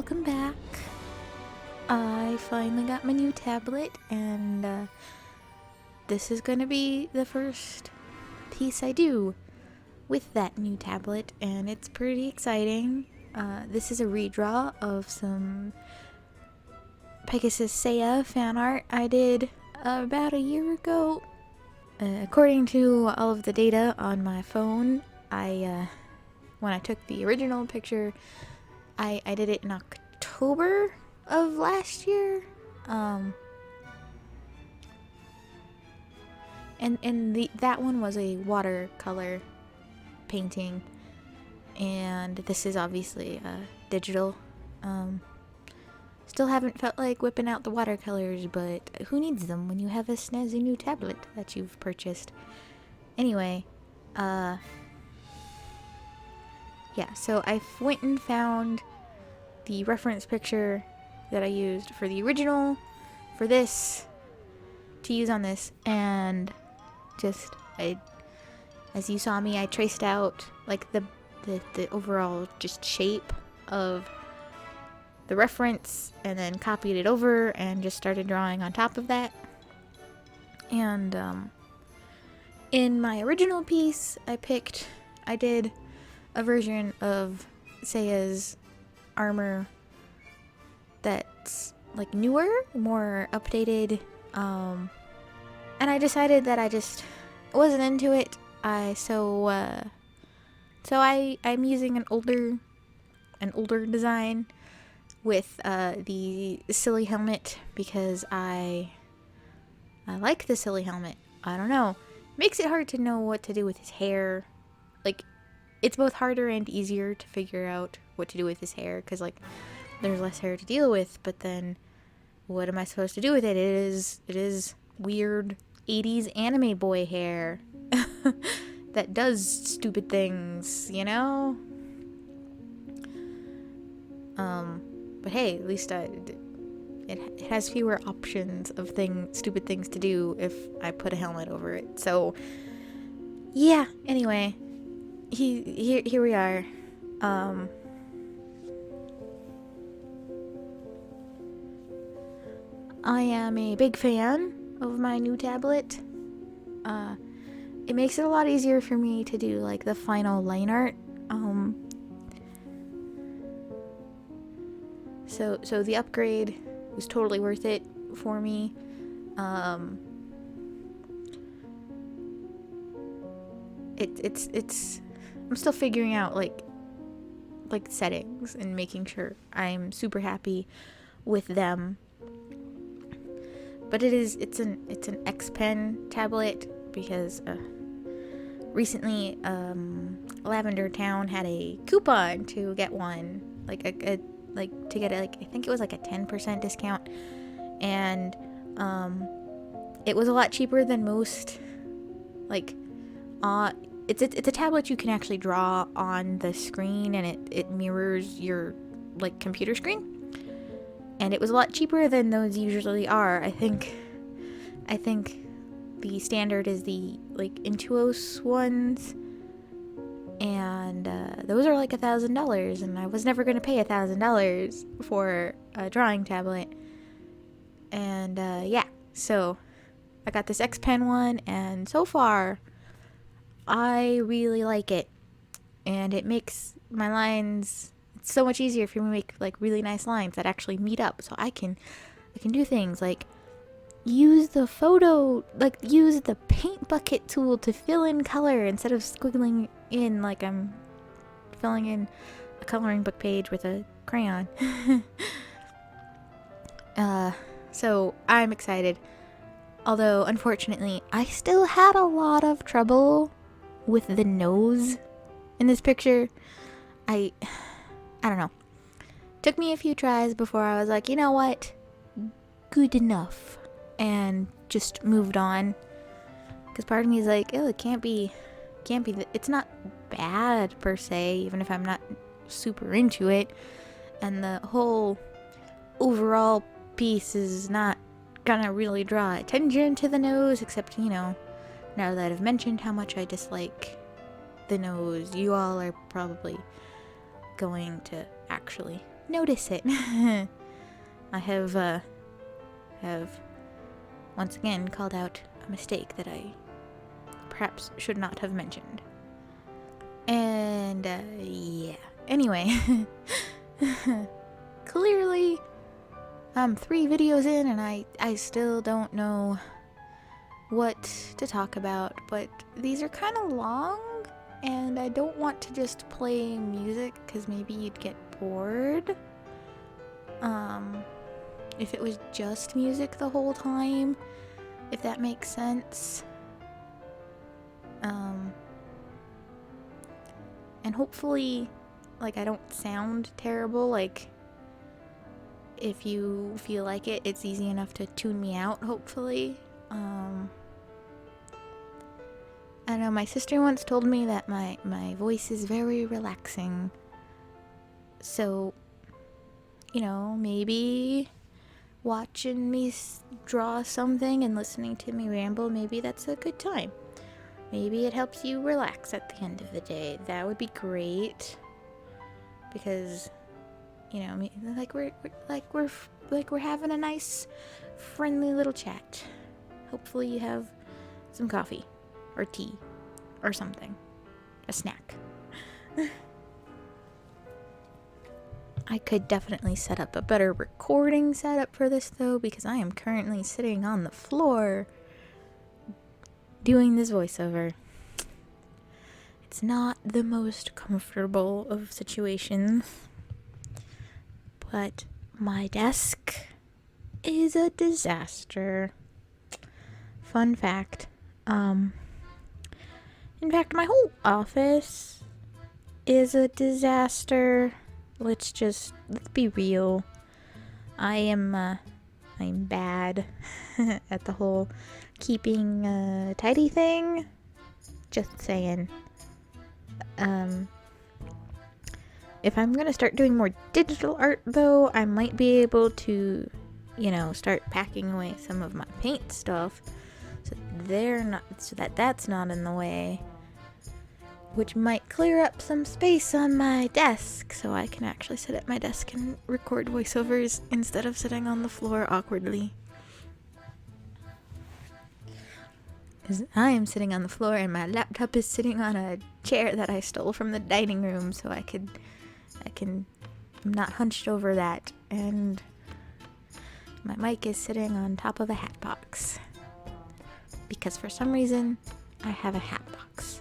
welcome back. I finally got my new tablet, and this is gonna be the first piece I do with that new tablet, and it's pretty exciting. This is a redraw of some Pegasus Seiya fan art I did about a year ago. According to all of the data on my phone, when I took the original picture, I did it in October of last year. That one was a watercolor painting, and this is obviously digital. Still haven't felt like whipping out the watercolors, but who needs them when you have a snazzy new tablet that you've purchased? Anyway, yeah, so I went and found the reference picture that I used for the original, for this, to use on this, and as you saw me, I traced out like the overall just shape of the reference, and then copied it over and just started drawing on top of that. And in my original piece, I did a version of Seiya's armor that's like newer, more updated, and I decided that I just wasn't into it. I'm using an older design with the silly helmet, because I like the silly helmet. I don't know. It makes it hard to know what to do with his hair. Like, it's both harder and easier to figure out what to do with his hair, because like there's less hair to deal with, but then what am I supposed to do with it? It is weird 80s anime boy hair that does stupid things, you know? But hey, at least it has fewer options of stupid things to do if I put a helmet over it. So, yeah, anyway, here we are. I am a big fan of my new tablet. It makes it a lot easier for me to do like the final line art. So the upgrade was totally worth it for me. It's I'm still figuring out like settings and making sure I'm super happy with them. But it's an X Pen tablet, because recently Lavender Town had a coupon to get one, I think it was like a 10% discount, and it was a lot cheaper than most. It's a tablet you can actually draw on the screen, and it mirrors your like computer screen, and it was a lot cheaper than those usually are. I think the standard is the like Intuos ones, and those are like $1,000, and I was never going to pay $1,000 for a drawing tablet. And yeah, so I got this X Pen one, and so far I really like it, and it makes my lines, it's so much easier for me to make like really nice lines that actually meet up, so I can do things like use the paint bucket tool to fill in color instead of squiggling in like I'm filling in a coloring book page with a crayon. So I'm excited. Although, unfortunately, I still had a lot of trouble with the nose in this picture. I don't know. Took me a few tries before I was like, you know what? Good enough. And just moved on. Because part of me is like, oh, it can't be, it's not bad per se, even if I'm not super into it. And the whole overall piece is not gonna really draw attention to the nose, except, you know, now that I've mentioned how much I dislike the nose, you all are probably going to actually notice it. I have once again called out a mistake that I perhaps should not have mentioned. And, yeah. Anyway, clearly, I'm 3 videos in and I still don't know what to talk about, but these are kind of long, and I don't want to just play music, because maybe you'd get bored. If it was just music the whole time, if that makes sense. And hopefully, like, I don't sound terrible. Like, if you feel like it, it's easy enough to tune me out, hopefully. I know my sister once told me that my voice is very relaxing. So, you know, maybe watching me draw something and listening to me ramble, maybe that's a good time. Maybe it helps you relax at the end of the day. That would be great. Because, you know, we're having a nice, friendly little chat. Hopefully you have some coffee or tea or something, a snack. I could definitely set up a better recording setup for this though, because I am currently sitting on the floor doing this voiceover. It's not the most comfortable of situations, but my desk is a disaster. Fun fact, in fact, my whole office is a disaster. Let's be real. I'm bad at the whole keeping tidy thing. Just saying. If I'm gonna start doing more digital art though, I might be able to, you know, start packing away some of my paint stuff so that's not in the way, which might clear up some space on my desk so I can actually sit at my desk and record voiceovers instead of sitting on the floor awkwardly. Because I am sitting on the floor and my laptop is sitting on a chair that I stole from the dining room, so I'm not hunched over that, and my mic is sitting on top of a hat box. Because for some reason, I have a hat box.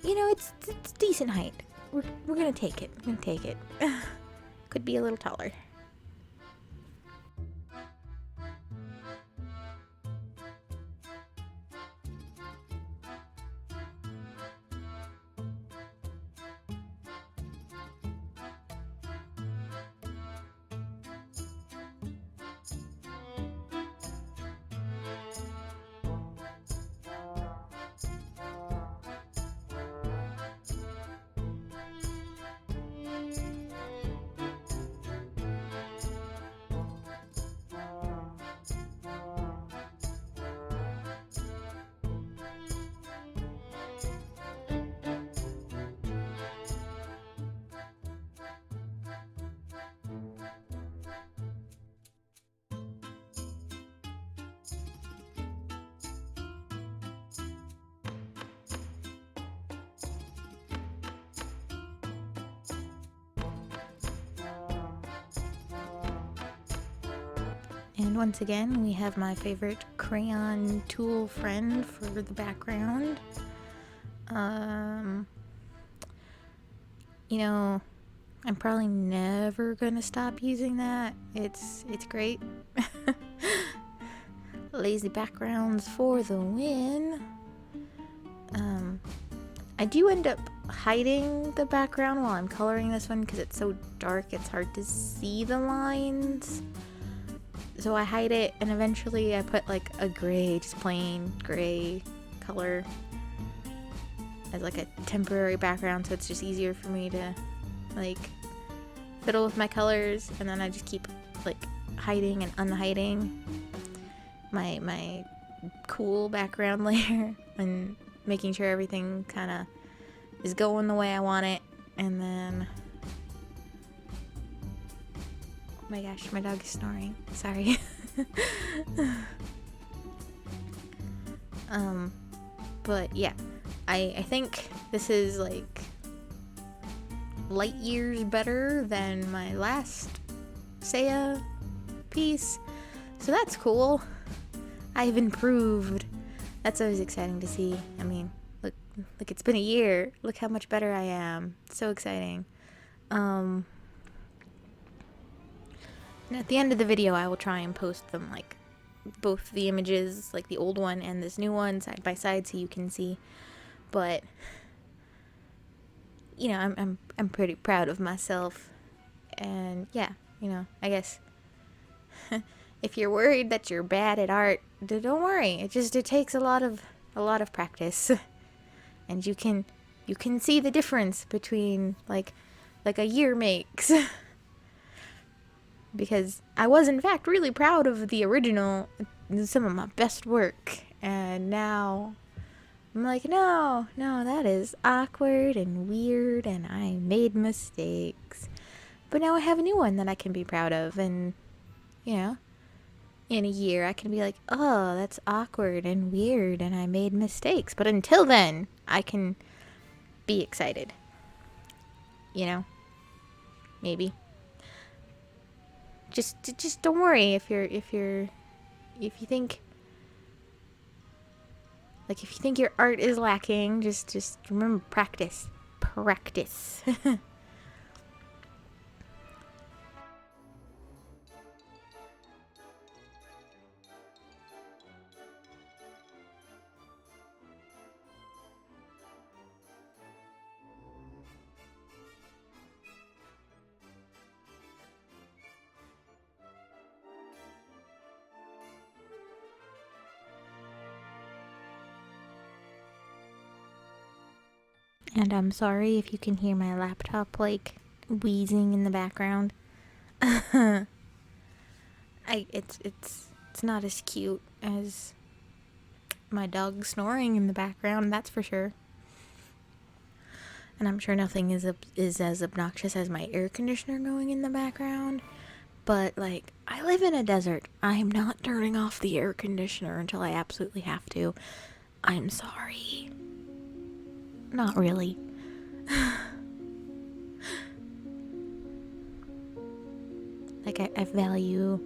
You know, it's decent height. We're gonna take it. Could be a little taller. And once again, we have my favorite crayon tool friend for the background. You know, I'm probably never gonna stop using that. It's great. Lazy backgrounds for the win. I do end up hiding the background while I'm coloring this one because it's so dark it's hard to see the lines. So I hide it, and eventually I put like a gray, just plain gray color as like a temporary background, so it's just easier for me to like fiddle with my colors, and then I just keep like hiding and unhiding my cool background layer and making sure everything kind of is going the way I want it, and then my gosh, my dog is snoring. Sorry. But yeah, I think this is like light years better than my last Seiya piece. So that's cool. I've improved. That's always exciting to see. I mean, look, it's been a year. Look how much better I am. So exciting. And at the end of the video, I will try and post them, like, both the images, like the old one and this new one, side by side, so you can see. But, you know, I'm pretty proud of myself. And yeah, you know, I guess if you're worried that you're bad at art, don't worry. It takes a lot of practice, and you can see the difference between like a year makes. Because I was in fact really proud of the original, some of my best work, and now I'm like, no, that is awkward and weird, and I made mistakes. But now I have a new one that I can be proud of, and you know, in a year I can be like, oh, that's awkward and weird, and I made mistakes. But until then, I can be excited. You know, maybe. Just don't worry if you think your art is lacking, just remember, practice. And I'm sorry if you can hear my laptop like wheezing in the background. It's not as cute as my dog snoring in the background, that's for sure. And I'm sure nothing is as obnoxious as my air conditioner going in the background. But like, I live in a desert. I'm not turning off the air conditioner until I absolutely have to. I'm sorry. Not really. Like, I value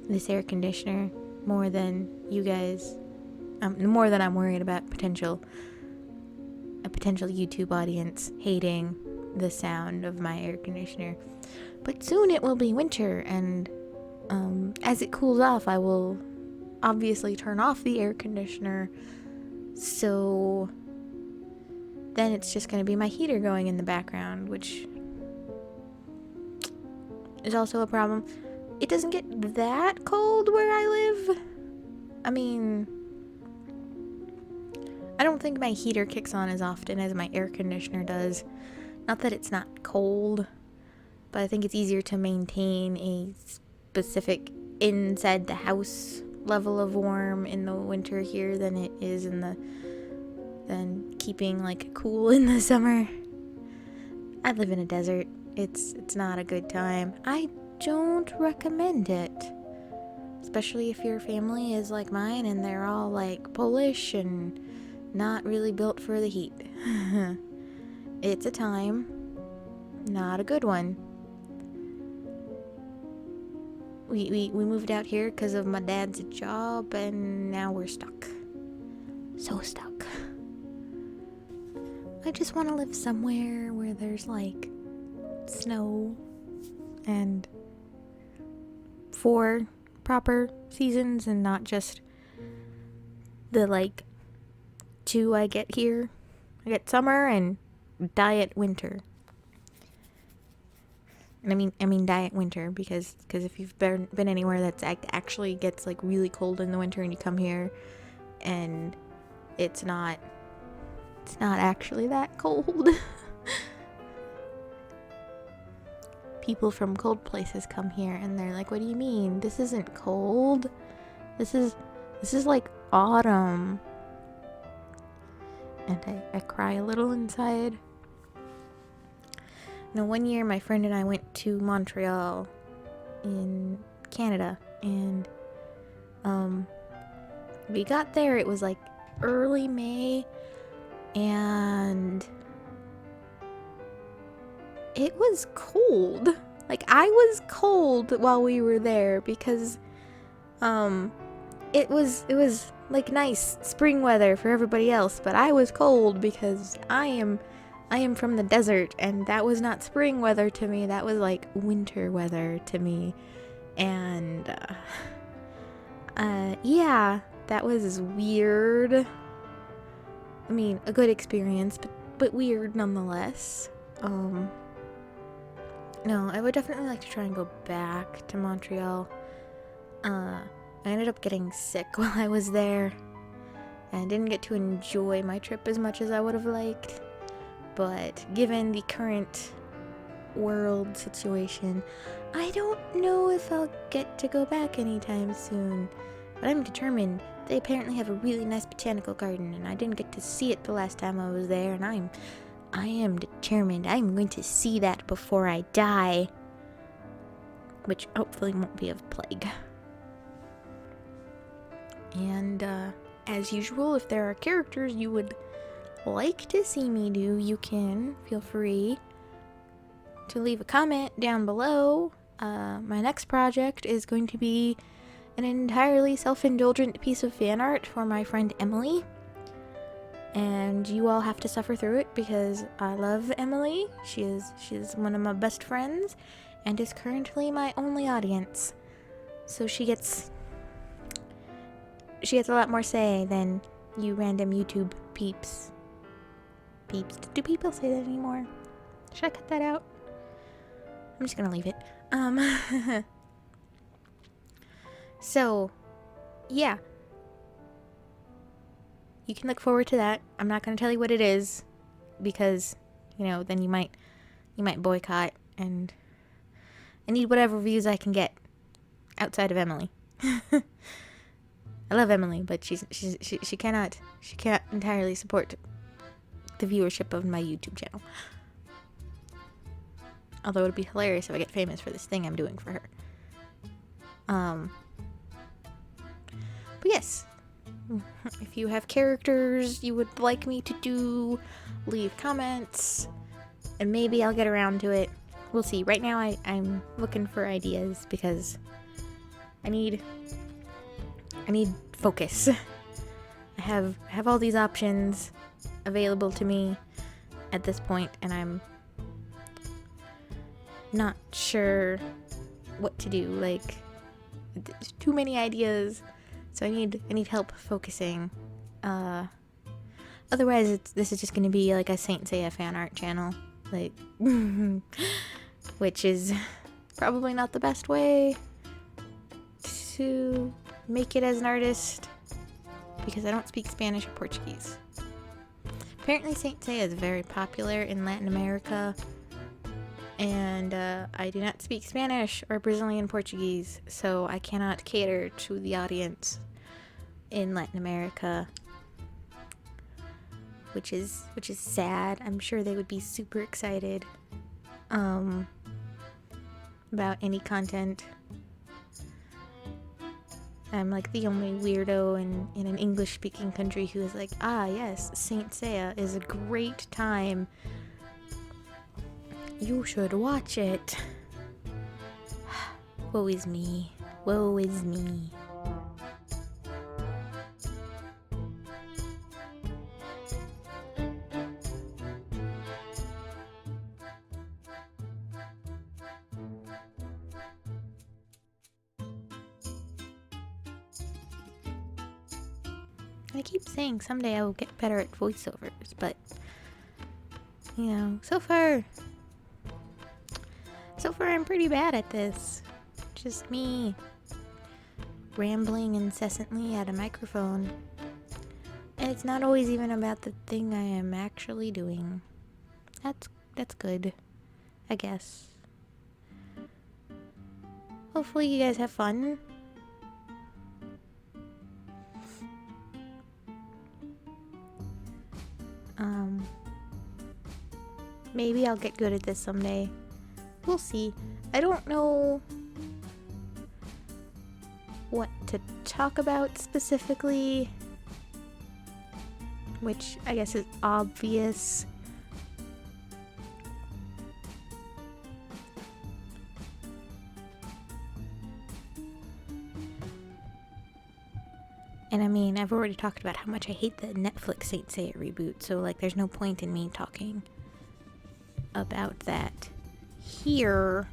this air conditioner more than you guys, more than I'm worried about a potential YouTube audience hating the sound of my air conditioner. But soon it will be winter, and as it cools off, I will obviously turn off the air conditioner. So then it's just going to be my heater going in the background, which is also a problem. It doesn't get that cold where I live. I mean, I don't think my heater kicks on as often as my air conditioner does. Not that it's not cold, but I think it's easier to maintain a specific inside the house level of warm in the winter here than it is than keeping like cool in the summer. I live in a desert. It's not a good time. I don't recommend it. Especially if your family is like mine and they're all like Polish and not really built for the heat. It's a time, not a good one. We moved out here because of my dad's job, and now we're stuck. So stuck. I just want to live somewhere where there's like snow and 4 proper seasons and not just the like 2 I get here. I get summer and diet winter. And I mean diet winter because if you've been anywhere that's actually gets like really cold in the winter and you come here and it's not actually that cold. People from cold places come here and they're like, what do you mean? This isn't cold. This is like autumn. And I cry a little inside. one year my friend and I went to Montreal in Canada, and we got there, it was like early May, and it was cold. Like, I was cold while we were there because it was like nice spring weather for everybody else, but I was cold because I am from the desert, and that was not spring weather to me. That was like winter weather to me. And yeah, that was weird. I mean, a good experience, but weird nonetheless. No, I would definitely like to try and go back to Montreal. I ended up getting sick while I was there, and didn't get to enjoy my trip as much as I would have liked. But given the current world situation, I don't know if I'll get to go back anytime soon. But I'm determined. They apparently have a really nice botanical garden, and I didn't get to see it the last time I was there, and I am determined. I'm going to see that before I die. Which hopefully won't be of plague. And as usual, if there are characters you would like to see me do, you can feel free to leave a comment down below. My next project is going to be an entirely self-indulgent piece of fan art for my friend Emily. And you all have to suffer through it because I love Emily. She's one of my best friends and is currently my only audience. So she gets a lot more say than you random YouTube peeps. Peeps. Do people say that anymore? Should I cut that out? I'm just gonna leave it. So, yeah. You can look forward to that. I'm not gonna tell you what it is, because, then you might boycott, and I need whatever views I can get outside of Emily. I love Emily, but she cannot entirely support the viewership of my YouTube channel. Although it would be hilarious if I get famous for this thing I'm doing for her. But yes, if you have characters you would like me to do, leave comments, and maybe I'll get around to it. We'll see. Right now I'm looking for ideas because I need focus. I have all these options available to me at this point, and I'm not sure what to do. Like, there's too many ideas, so I need help focusing. Otherwise, this is just gonna be like a Saint Seiya fan art channel, like, which is probably not the best way to make it as an artist, because I don't speak Spanish or Portuguese. Apparently Saint Seiya is very popular in Latin America, and I do not speak Spanish or Brazilian Portuguese, so I cannot cater to the audience in Latin America, which is sad. I'm sure they would be super excited about any content. I'm like the only weirdo in an English-speaking country who is like, yes, Saint Seiya is a great time. You should watch it. Woe is me. Woe is me. I keep saying someday I will get better at voiceovers, but, so far I'm pretty bad at this. Just me rambling incessantly at a microphone. And it's not always even about the thing I am actually doing. That's good, I guess. Hopefully you guys have fun. Maybe I'll get good at this someday. We'll see. I don't know what to talk about specifically, which I guess is obvious. And I mean, I've already talked about how much I hate the Netflix Saint Seiya reboot, so like there's no point in me talking about that here.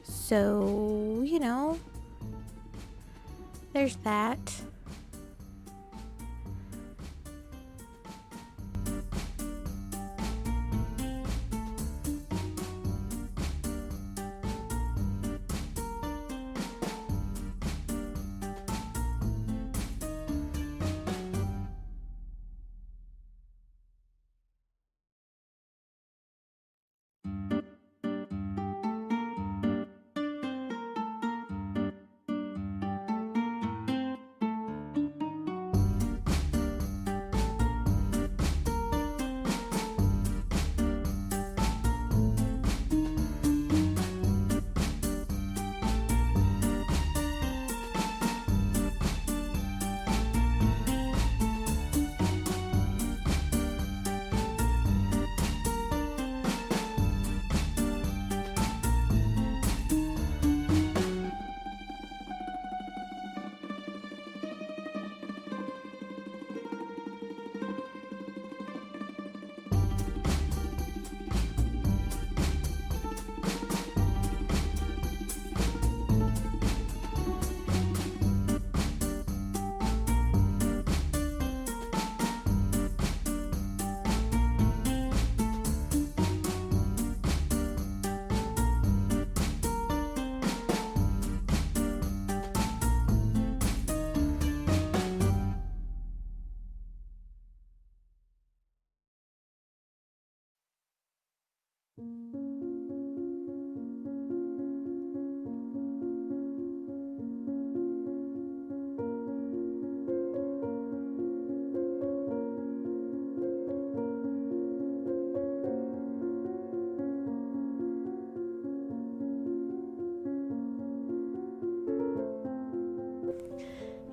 So, you know, there's that.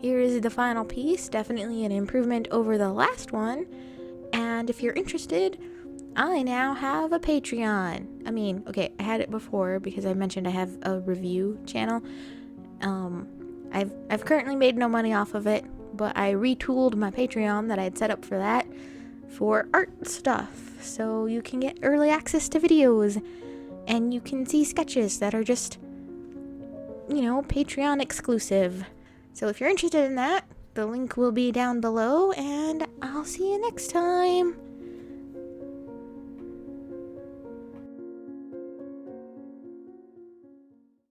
Here is the final piece, definitely an improvement over the last one. And if you're interested, I now have a Patreon. I mean, okay, I had it before because I mentioned I have a review channel. I've currently made no money off of it, but I retooled my Patreon that I had set up for that for art stuff. So you can get early access to videos and you can see sketches that are just, you know, Patreon exclusive. So if you're interested in that, the link will be down below, and I'll see you next time.